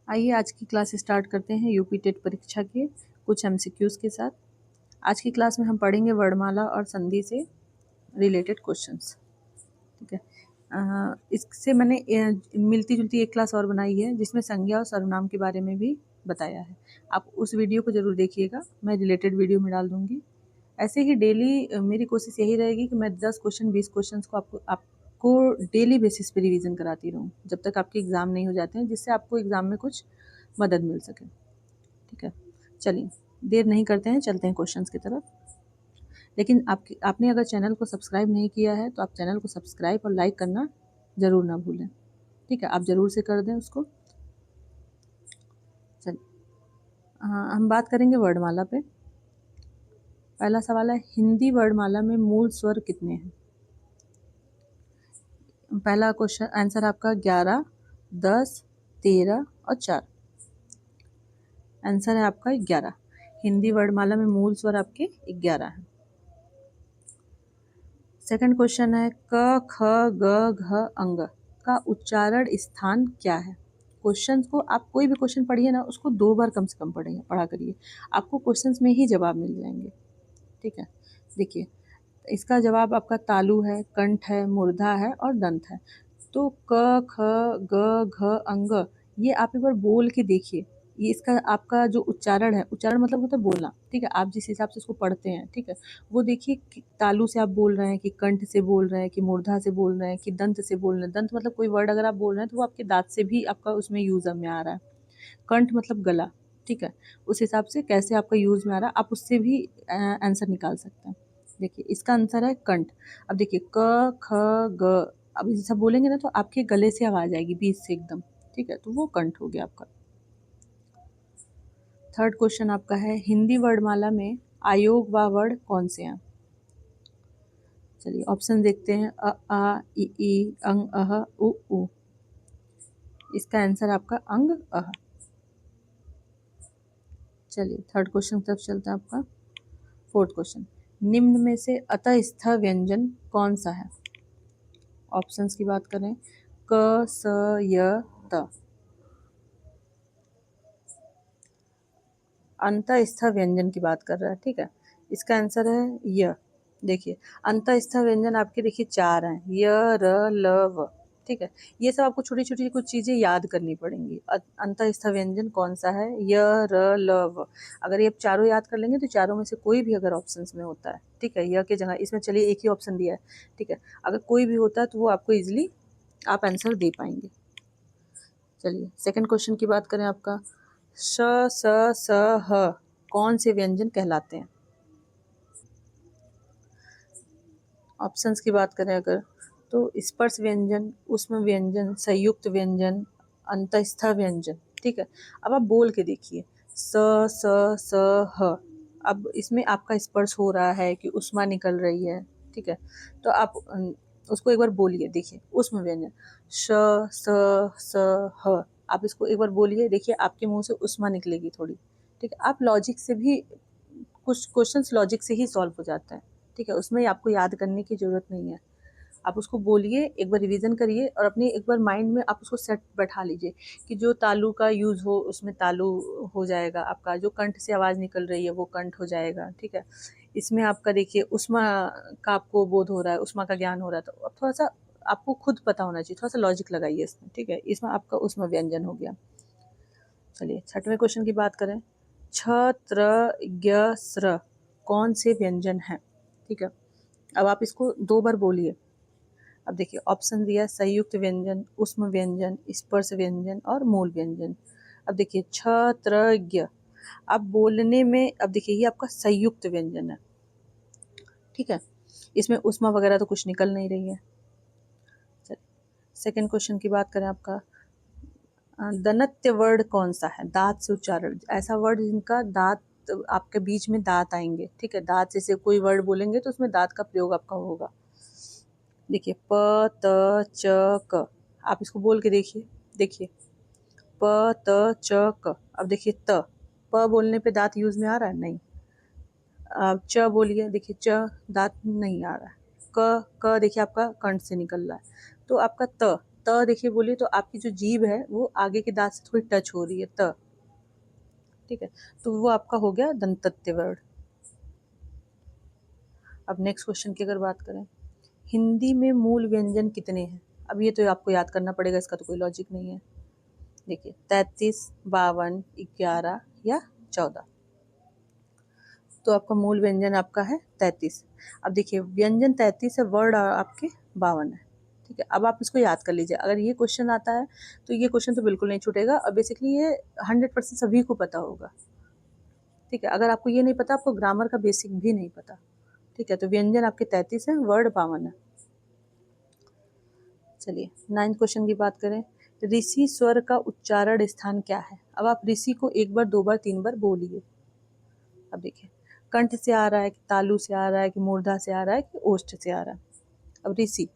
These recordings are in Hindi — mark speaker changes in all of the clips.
Speaker 1: आइए आज की क्लास स्टार्ट करते हैं यूपी टेट परीक्षा के कुछ एमसीक्यूज़ के साथ। आज की क्लास में हम पढ़ेंगे वर्णमाला और संधि से रिलेटेड क्वेश्चंस। ठीक है। इससे मैंने मिलती जुलती एक क्लास और बनाई है जिसमें संज्ञा और सर्वनाम के बारे में भी बताया है। आप उस वीडियो को ज़रूर देखिएगा, मैं रिलेटेड वीडियो में डाल दूँगी। ऐसे ही डेली मेरी कोशिश यही रहेगी कि मैं 10 क्वेश्चन 20 क्वेश्चन को आपको डेली बेसिस पे रिवीजन कराती रहूँ जब तक आपके एग्ज़ाम नहीं हो जाते हैं, जिससे आपको एग्ज़ाम में कुछ मदद मिल सके। ठीक है, चलिए देर नहीं करते हैं, चलते हैं क्वेश्चंस की तरफ। लेकिन आपने अगर चैनल को सब्सक्राइब नहीं किया है तो आप चैनल को सब्सक्राइब और लाइक करना ज़रूर ना भूलें। ठीक है, आप ज़रूर से कर दें उसको। चलिए हम बात करेंगे वर्णमाला पे। पहला सवाल है, हिंदी वर्णमाला में मूल स्वर कितने हैं? पहला क्वेश्चन आंसर आपका 11, 10, 13 और 4। आंसर है आपका 11। हिंदी वर्णमाला में मूल स्वर आपके 11 हैं। सेकंड क्वेश्चन है, क ख ग घ अंग का उच्चारण स्थान क्या है? क्वेश्चन को आप कोई भी क्वेश्चन पढ़िए ना, उसको 2 बार कम से कम पढ़ा करिए, आपको क्वेश्चंस में ही जवाब मिल जाएंगे। ठीक है, देखिए इसका जवाब आपका तालु है, कंठ है, मूर्धा है और दंत है। तो क ख ग घ अंग ये आप एक बार बोल के देखिए, ये इसका आपका जो उच्चारण है, उच्चारण मतलब होता है बोलना। ठीक है, आप जिस हिसाब से इसको पढ़ते हैं, ठीक है, वो देखिए कि तालु से आप बोल रहे हैं कि कंठ से बोल रहे हैं कि मूर्धा से बोल रहे हैं कि दंत से बोल रहे हैं। दंत मतलब कोई वर्ड अगर आप बोल रहे हैं तो वो आपके दांत से भी आपका उसमें यूज में आ रहा है। कंठ मतलब गला। ठीक है, उस हिसाब से कैसे आपका यूज में आ रहा है आप उससे भी आंसर निकाल सकते हैं। देखिए इसका आंसर है कंठ। अब देखिए क ख ग, अब जैसा बोलेंगे ना तो आपके गले से आवाज आएगी बीच से एकदम। ठीक है, तो वो कंठ हो गया आपका। थर्ड क्वेश्चन आपका है, हिंदी वर्णमाला में आयोग व वर्ण कौन से हैं? चलिए ऑप्शन देखते हैं, अ आ ई अंग अह उ ऊ। इसका आंसर आपका अंग अह। चलिए थर्ड क्वेश्चन तरफ चलता है आपका। फोर्थ क्वेश्चन, निम्न में से अतःस्थ व्यंजन कौन सा है? ऑप्शंस की बात करें, क स य त। अंतःस्थ व्यंजन की बात कर रहा है। ठीक है, इसका आंसर है य। देखिए अंतःस्थ व्यंजन आपके देखिए 4 हैं, य र ल व। ठीक है, ये सब आपको छोटी छोटी कुछ चीजें याद करनी पड़ेंगी। अंतःस्थ व्यंजन कौन सा है, य र ल व। अगर ये आप चारों याद कर लेंगे तो चारों में से कोई भी अगर ऑप्शंस में होता है, ठीक है, य के जगह इसमें चलिए एक ही ऑप्शन दिया है। ठीक है, अगर कोई भी होता है तो वो आपको इजिली आप आंसर दे पाएंगे। चलिए सेकंड क्वेश्चन की बात करें आपका, श स स ह कौन से व्यंजन कहलाते हैं? ऑप्शंस की बात करें अगर तो स्पर्श व्यंजन, ऊष्म व्यंजन, संयुक्त व्यंजन, अंतःस्थ व्यंजन। ठीक है, अब आप बोल के देखिए, स स स ह। अब इसमें आपका स्पर्श हो रहा है कि उष्मा निकल रही है। ठीक है, तो आप उसको एक बार बोलिए, देखिए ऊष्म व्यंजन श स स ह। आप इसको एक बार बोलिए, देखिए आपके मुंह से उष्मा निकलेगी थोड़ी। ठीक है, आप लॉजिक से भी कुछ क्वेश्चंस लॉजिक से ही सॉल्व हो जाता है। ठीक है, उसमें आपको याद करने की ज़रूरत नहीं है। आप उसको बोलिए, एक बार रिवीजन करिए और अपने एक बार माइंड में आप उसको सेट बैठा लीजिए कि जो तालु का यूज़ हो उसमें तालु हो जाएगा आपका, जो कंठ से आवाज़ निकल रही है वो कंठ हो जाएगा। ठीक है, इसमें आपका देखिए उष्मा का आपको बोध हो रहा है, उष्मा का ज्ञान हो रहा है, तो अब थोड़ा सा आपको खुद पता होना चाहिए, थोड़ा सा लॉजिक लगाइए इसमें। ठीक है, इसमें आपका उष्मा व्यंजन हो गया। चलिए छठवें क्वेश्चन की बात करें, छ त्र ज्ञ स्र कौन से व्यंजन हैं? ठीक है, अब आप इसको 2 बार बोलिए। अब देखिए ऑप्शन दिया, संयुक्त व्यंजन, ऊष्म व्यंजन, स्पर्श व्यंजन और मूल व्यंजन। अब देखिए छ त्र ज्ञ, अब बोलने में अब देखिए ये आपका संयुक्त व्यंजन है। ठीक है, इसमें ऊष्मा वगैरह तो कुछ निकल नहीं रही है। चलिए सेकेंड क्वेश्चन की बात करें आपका, दंत्य वर्ड कौन सा है? दांत से उच्चारण, ऐसा वर्ड जिनका दांत आपके बीच में दांत आएंगे। ठीक है, दांत जैसे कोई वर्ड बोलेंगे तो उसमें दांत का प्रयोग आपका होगा। देखिए प त च क, आप इसको बोल के देखिए। देखिए प त च क, अब देखिए त, प बोलने पे दांत यूज में आ रहा है? नहीं। अब च बोलिए, देखिए च दांत नहीं आ रहा है। क देखिए आपका कंठ से निकल रहा है। तो आपका त त देखिए बोलिए तो आपकी जो जीभ है वो आगे के दांत से थोड़ी टच हो रही है, त, ठीक है, तो वो आपका हो गया दंतत्य वर्ण। अब नेक्स्ट क्वेश्चन की अगर बात करें, हिंदी में मूल व्यंजन कितने हैं? अब ये तो आपको याद करना पड़ेगा, इसका तो कोई लॉजिक नहीं है। देखिए 33, 52, 11 या 14। तो आपका मूल व्यंजन आपका है 33। अब देखिए व्यंजन 33 है, वर्ड आपके 52 है, ठीक है। अब आप इसको याद कर लीजिए, अगर ये क्वेश्चन आता है तो ये क्वेश्चन तो बिल्कुल नहीं छूटेगा, और बेसिकली ये 100% सभी को पता होगा, ठीक है। अगर आपको ये नहीं पता, आपको ग्रामर का बेसिक भी नहीं पता, ठीक है। तो व्यंजन आपके 33 है, वर्ड 52 है। चलिए 9th क्वेश्चन की बात करें, ऋषि स्वर का उच्चारण स्थान क्या है? अब आप ऋषि को 1 बार 2 बार 3 बार बोलिए। अब देखिए कंठ से आ रहा है कि तालु से आ रहा है कि मूर्धा से आ रहा है कि ओष्ठ से आ रहा है? अब ऋषि,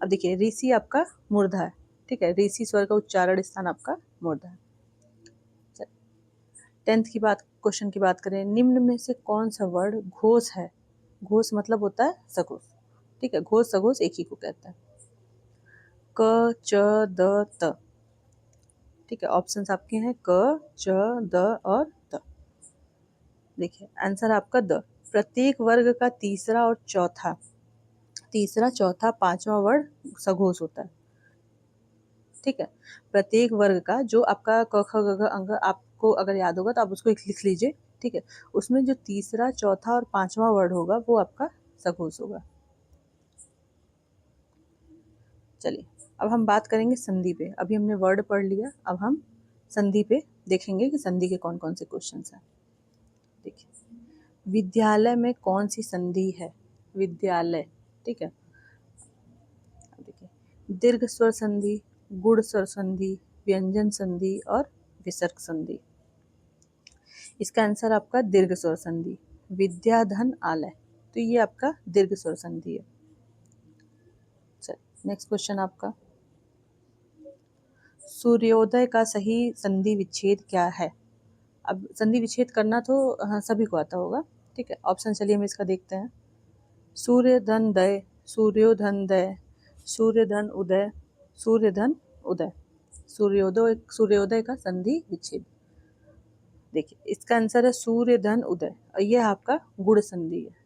Speaker 1: अब देखिए ऋषि आपका मूर्धा है, ठीक है, ऋषि स्वर का उच्चारण स्थान आपका मूर्धा है। 10th की बात, क्वेश्चन की बात करें, निम्न में से कौन सा वर्ड घोष है? घोष मतलब होता है सघोष, ठीक है, घोष सघोष एक ही को कहता है। क च द त, ठीक है, ऑप्शंस आपके हैं क च द और त। देखिए आंसर आपका द। प्रत्येक वर्ग का तीसरा चौथा पांचवा वर्ड सघोष होता है, ठीक है। प्रत्येक वर्ग का जो आपका क ख ग घ अंग आपको अगर याद होगा तो आप उसको एक लिख लीजिए, ठीक है। उसमें जो तीसरा चौथा और पांचवा वर्ड होगा वो आपका सघोष होगा। चलिए अब हम बात करेंगे संधि पे। अभी हमने वर्ड पढ़ लिया, अब हम संधि पे देखेंगे कि संधि के कौन कौन से क्वेश्चन हैं। देखिए विद्यालय में कौन सी संधि है? विद्यालय, ठीक है। देखिए दीर्घ स्वर संधि, गुण स्वर संधि, व्यंजन संधि और विसर्ग संधि। इसका आंसर आपका दीर्घ स्वर संधि, विद्याधन आलय, तो ये आपका दीर्घ स्वर संधि है। चलिए नेक्स्ट क्वेश्चन आपका, सूर्योदय का सही संधि विच्छेद क्या है? अब संधि विच्छेद करना तो हाँ सभी को आता होगा, ठीक है। ऑप्शन चलिए हम इसका देखते हैं। सूर्य धन दय, सूर्योधन दय, सूर्य धन उदय, सूर्य धन उदय। सूर्योदय का संधि विच्छेद। देखिए इसका आंसर है सूर्य धन उदय, और यह आपका गुण संधि है।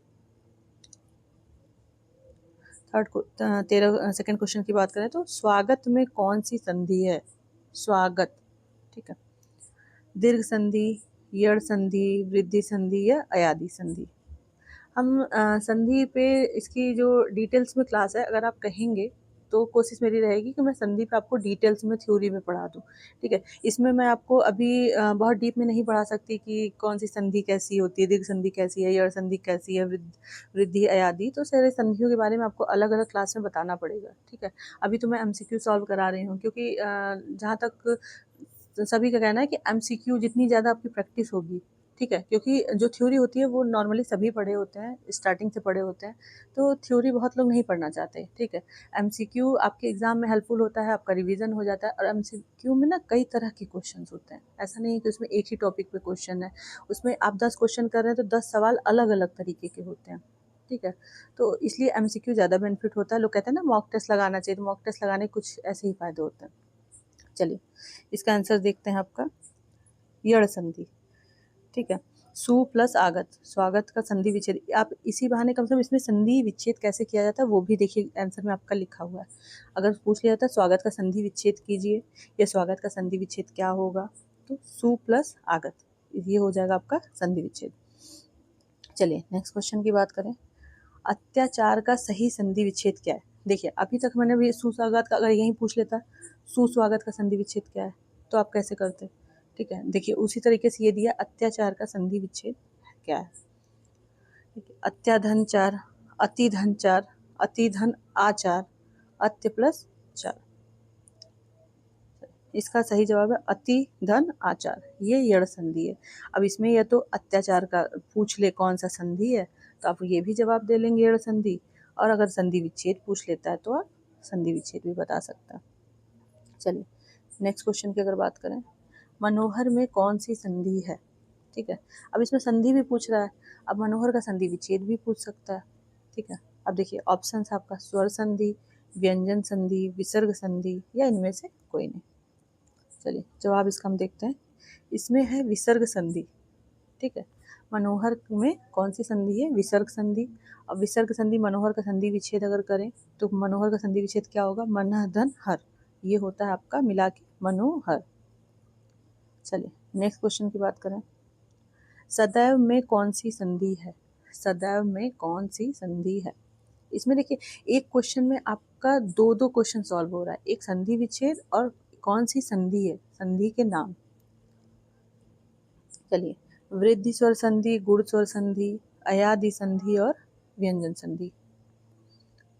Speaker 1: सेकंड क्वेश्चन की बात करें तो स्वागत में कौन सी संधि है? स्वागत, ठीक है, दीर्घ संधि, यड़ संधि, वृद्धि संधि या अयादि संधि। हम संधि पे इसकी जो डिटेल्स में क्लास है, अगर आप कहेंगे तो कोशिश मेरी रहेगी कि मैं संधि पे आपको डिटेल्स में थ्योरी में पढ़ा दूँ, ठीक है। इसमें मैं आपको अभी बहुत डीप में नहीं पढ़ा सकती कि कौन सी संधि कैसी होती है, दीर्घ संधि कैसी है, यड़ संधि कैसी है, वृद्धि अयादि, तो सारे संधियों के बारे में आपको अलग अलग क्लास में बताना पड़ेगा, ठीक है। अभी तो मैं MCQ सॉल्व करा रही हूँ, क्योंकि जहाँ तक सभी का कहना है कि MCQ जितनी ज़्यादा आपकी प्रैक्टिस होगी, ठीक है, क्योंकि जो थ्योरी होती है वो नॉर्मली सभी पढ़े होते हैं, स्टार्टिंग से पढ़े होते हैं, तो थ्योरी बहुत लोग नहीं पढ़ना चाहते, ठीक है। MCQ आपके एग्जाम में हेल्पफुल होता है, आपका रिवीजन हो जाता है, और MCQ में ना कई तरह के क्वेश्चन होते हैं, ऐसा नहीं है कि उसमें एक ही टॉपिक पे क्वेश्चन है, उसमें आप 10 क्वेश्चन कर रहे हैं तो 10 सवाल अलग अलग तरीके के होते हैं, ठीक है। तो इसलिए MCQ ज़्यादा बेनिफिट होता है। लोग कहते हैं ना मॉक टेस्ट लगाना चाहिए, तो मॉक टेस्ट लगाने के कुछ ऐसे ही फायदे होते हैं। चलिए इसका आंसर देखते हैं आपका यड़ संधि, ठीक है। सु प्लस आगत, स्वागत का संधि विच्छेद, आप इसी बहाने कम से कम इसमें संधि विच्छेद कैसे किया जाता है वो भी देखिए, आंसर में आपका लिखा हुआ है। अगर पूछ लिया जाता है स्वागत का संधि विच्छेद कीजिए या स्वागत का संधि विच्छेद क्या होगा, तो सु प्लस आगत, ये हो जाएगा आपका संधि विच्छेद। चलिए नेक्स्ट क्वेश्चन की बात करें, अत्याचार का सही संधि विच्छेद क्या है? देखिए अभी तक मैंने भी सुस्वागत का, अगर यही पूछ लेता सुस्वागत का संधि विच्छेद क्या है, तो आप कैसे करते, ठीक है। देखिए उसी तरीके से ये दिया, अत्याचार का संधि विच्छेद क्या है, ठीक है। अत्याधन चार, अतिधन चार, अतिधन आचार, अत्य प्लस चार। इसका सही जवाब है अति धन आचार, ये यड़ संधि है। अब इसमें यह तो अत्याचार का पूछ ले कौन सा संधि है, तो आप ये भी जवाब दे लेंगे यड़ संधि, और अगर संधि विच्छेद पूछ लेता है तो आप संधि विच्छेद भी बता सकता है। चलिए नेक्स्ट क्वेश्चन की अगर बात करें, मनोहर में कौन सी संधि है, ठीक है। अब इसमें संधि भी पूछ रहा है, अब मनोहर का संधि विच्छेद भी पूछ सकता है, ठीक है। अब देखिए ऑप्शंस आपका स्वर संधि, व्यंजन संधि, विसर्ग संधि, या इनमें से कोई नहीं। चलिए जवाब इसका हम देखते हैं। इसमें है विसर्ग संधि। ठीक है, मनोहर में कौन सी संधि है? विसर्ग संधि। अब विसर्ग संधि मनोहर का संधि विच्छेद अगर करें तो मनोहर का संधि विच्छेद क्या होगा? मनः धन हर, ये होता है आपका मिला के मनोहर। चलिए नेक्स्ट क्वेश्चन की बात करें। सदैव में कौन सी संधि है? सदैव में कौन सी संधि है? इसमें देखिए एक क्वेश्चन में आपका दो दो क्वेश्चन सॉल्व हो रहा है, एक संधि विच्छेद और कौन सी संधि है, संधि के नाम। चलिए, वृद्धि स्वर संधि, गुण स्वर संधि, अयादि संधि और व्यंजन संधि।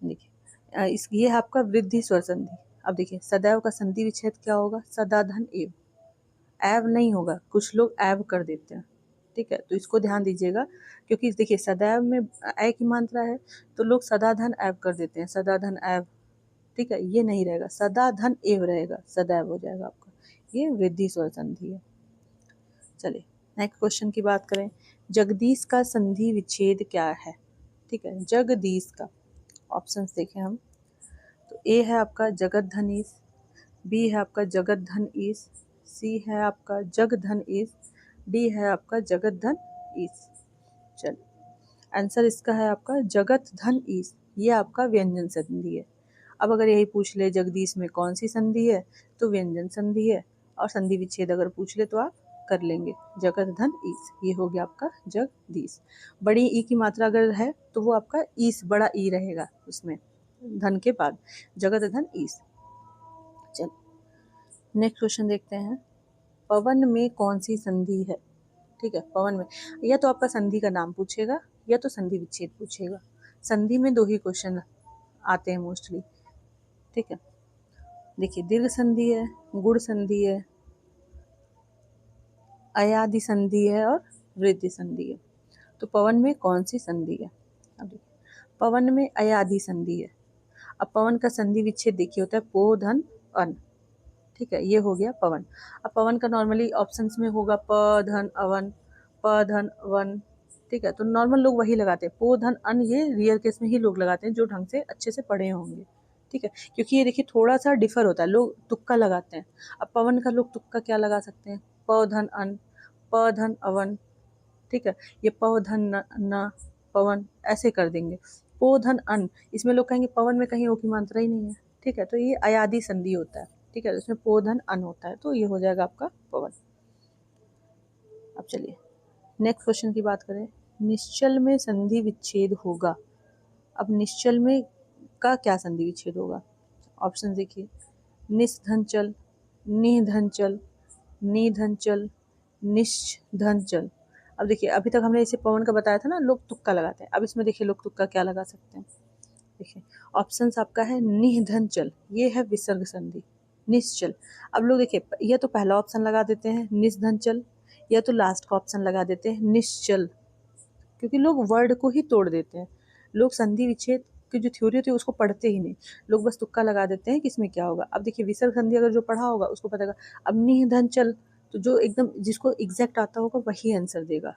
Speaker 1: देखिए ये है आपका वृद्धि स्वर संधि। अब देखिए सदैव का संधि विच्छेद क्या होगा? सदा धन एव, एव नहीं होगा, कुछ लोग एव कर देते हैं। ठीक है, तो इसको ध्यान दीजिएगा, क्योंकि देखिए सदैव में ए की मात्रा है तो लोग सदा धन एव कर देते हैं, सदा धन एव। ठीक है, ये नहीं रहेगा, सदा धन एव रहेगा, सदैव हो जाएगा आपका। ये वृद्धि स्वर संधि है। चलिए नेक्स्ट क्वेश्चन की बात करें। जगदीश का संधि विच्छेद क्या है? ठीक है, जगदीश का ऑप्शंस देखें हम, तो ए है आपका जगत धन ईस, बी है आपका जगत धन ईस, सी है आपका जग धन ईस, डी है आपका जगत धन ईस। चलिए आंसर इसका है आपका जगत धन ईस, ये आपका व्यंजन संधि है। अब अगर यही पूछ ले जगदीश में कौन सी संधि है, तो व्यंजन संधि है, और संधि विच्छेद अगर पूछ ले तो आप कर लेंगे, जगत धन ईस, ये हो गया आपका जगदीश। बड़ी ई की मात्रा अगर है तो वो आपका ईस, बड़ा ई रहेगा उसमें धन के बाद, जगत धन ईस। चल नेक्स्ट क्वेश्चन देखते हैं। पवन में कौन सी संधि है? ठीक है, पवन में या तो आपका संधि का नाम पूछेगा या तो संधि विच्छेद पूछेगा। संधि में दो ही क्वेश्चन आते हैं मोस्टली। ठीक है, देखिए दीर्घ संधि है, गुण संधि है, अयादि संधि है और वृद्धि संधि है। तो पवन में कौन सी संधि है? अब देखिए पवन में अयादि संधि है। अब पवन का संधि विच्छेद देखिए होता है पो धन अन। ठीक है, ये हो गया पवन। अब पवन का नॉर्मली ऑप्शंस में होगा प धन अवन, प धन वन। ठीक है, तो नॉर्मल लोग वही लगाते हैं, पो धन अन, ये रियल केस में ही लोग लगाते हैं जो ढंग से अच्छे से पढ़े होंगे। ठीक है, क्योंकि ये देखिए थोड़ा सा डिफर होता है, लोग तुक्का लगाते हैं। अब पवन का लोग तुक्का क्या लगा सकते हैं? प धन अन, प धन अवन। ठीक है, ये प धन न पवन ऐसे कर देंगे। पो धन अन, इसमें लोग कहेंगे पवन में कहीं ओ की मात्रा ही नहीं है। ठीक है, तो ये अयादि संधि होता है। ठीक है, इसमें पो धन अन होता है, तो ये हो जाएगा आपका पवन। अब चलिए नेक्स्ट क्वेश्चन की बात करें। निश्चल में संधि विच्छेद होगा। अब निश्चल में का क्या संधि विच्छेद होगा? ऑप्शन देखिए, निस्धनचल, निधनचल, निधनचल, निश्धनचल। अब देखिए अभी तक हमने इसे पवन का बताया था ना, लोग तुक्का लगाते हैं। अब इसमें देखिए लोग तुक्का क्या लगा सकते हैं। देखिए ऑप्शंस आपका है निधनचल, ये है विसर्ग संधि। निश्चल, अब लोग देखिए या तो पहला ऑप्शन लगा देते हैं निस्धनचल, या तो लास्ट का ऑप्शन लगा देते हैं निश्चल, क्योंकि लोग वर्ड को ही तोड़ देते हैं। लोग संधि विच्छेद की जो थ्योरी होती है उसको पढ़ते ही नहीं, लोग बस तुक्का लगा देते हैं कि इसमें क्या होगा। अब देखिए विसर्ग संधि अगर जो पढ़ा होगा उसको पता होगा। अब निधनचल, तो जो एकदम जिसको एग्जैक्ट आता होगा वही आंसर देगा।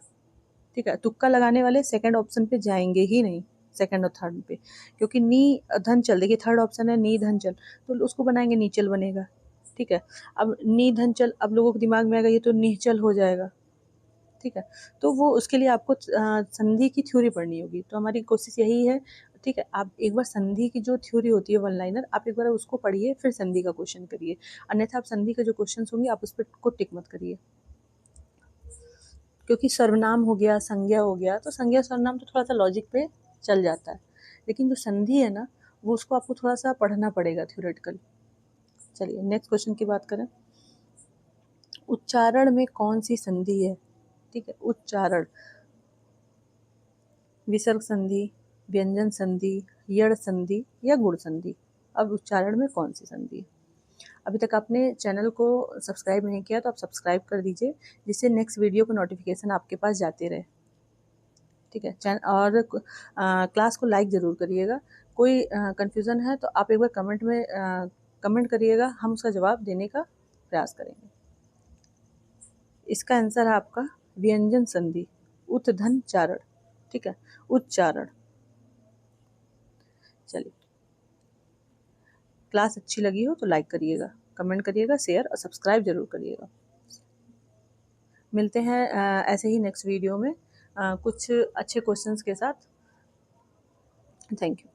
Speaker 1: ठीक है, तुक्का लगाने वाले सेकंड ऑप्शन पे जाएंगे ही नहीं, सेकंड और थर्ड पे, क्योंकि नी धन चल, देखिए थर्ड ऑप्शन है नी धन चल, तो उसको बनाएंगे नीचल बनेगा। ठीक है, अब नी धन चल, अब लोगों के दिमाग में आएगा ये तो निश्चल हो जाएगा। ठीक है, तो वो उसके लिए आपको संधि की थ्योरी पढ़नी होगी, तो हमारी कोशिश यही है। ठीक है, आप एक बार संधि की जो थ्योरी होती है वन लाइनर, आप एक बार उसको पढ़िए, फिर संधि का क्वेश्चन करिए, अन्यथा आप संधि के जो क्वेश्चन होंगे आप उस पर को टिक मत करिए। क्योंकि सर्वनाम हो गया, संज्ञा हो गया, तो संज्ञा सर्वनाम तो थोड़ा सा लॉजिक पे चल जाता है, लेकिन जो संधि है ना वो उसको आपको थोड़ा सा पढ़ना पड़ेगा थ्योरेटिकल। चलिए नेक्स्ट क्वेश्चन की बात करें। उच्चारण में कौन सी संधि है? ठीक है, उच्चारण, विसर्ग संधि, व्यंजन संधि, यड़ संधि या गुण संधि। अब उच्चारण में कौन सी संधि है? अभी तक आपने चैनल को सब्सक्राइब नहीं किया तो आप सब्सक्राइब कर दीजिए, जिससे नेक्स्ट वीडियो का नोटिफिकेशन आपके पास जाते रहे। ठीक है, चैनल और क्लास को लाइक ज़रूर करिएगा। कोई कन्फ्यूज़न है तो आप एक बार कमेंट में कमेंट करिएगा, हम उसका जवाब देने का प्रयास करेंगे। इसका आंसर है आपका व्यंजन संधि, उत्धन चारण। ठीक है, उच्चारण। चलिए क्लास अच्छी लगी हो तो लाइक करिएगा, कमेंट करिएगा, शेयर और सब्सक्राइब ज़रूर करिएगा। मिलते हैं ऐसे ही नेक्स्ट वीडियो में कुछ अच्छे क्वेश्चंस के साथ। Thank you.